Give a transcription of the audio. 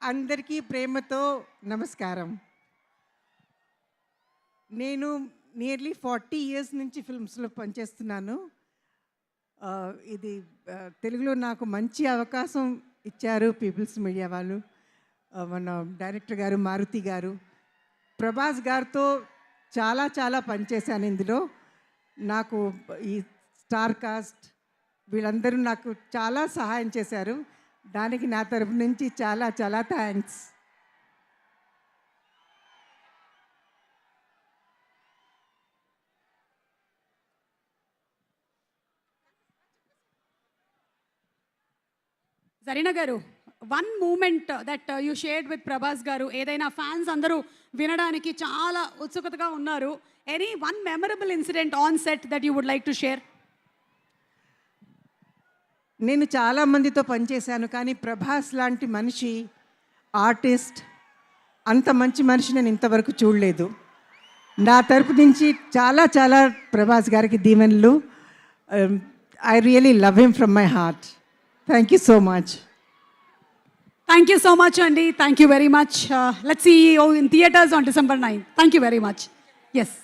అందరికీ ప్రేమతో నమస్కారం. నేను నియర్లీ 40 ఇయర్స్ నుంచి ఫిల్మ్స్లో పనిచేస్తున్నాను. ఇది తెలుగులో నాకు మంచి అవకాశం ఇచ్చారు పీపుల్స్ మీడియా వాళ్ళు. మన డైరెక్టర్ గారు మారుతి గారు, ప్రభాస్ గారితో చాలా చాలా పనిచేశాను ఇందులో. నాకు ఈ స్టార్ కాస్ట్ వీళ్ళందరూ నాకు చాలా సహాయం చేశారు. దానికి నా తరపు నుంచి చాలా చాలా థ్యాంక్స్. జరీనా గారు, one moment that you shared with Prabhas గారు, ఏదైనా ఫ్యాన్స్ అందరూ వినడానికి చాలా ఉత్సుకతగా ఉన్నారు. Any one memorable incident on set that you would like to share? నేను చాలామందితో పనిచేశాను, కానీ ప్రభాస్ లాంటి మనిషి, ఆర్టిస్ట్, అంత మంచి మనిషి నేను ఇంతవరకు చూడలేదు. నా తరపు నుంచి చాలా చాలా ప్రభాస్ గారికి దీవెనలు. I really love him from my heart. Thank you so much. Thank you so much అండి. Thank you very much. Let's see you in theatres on December 9. Thank you very much. Yes.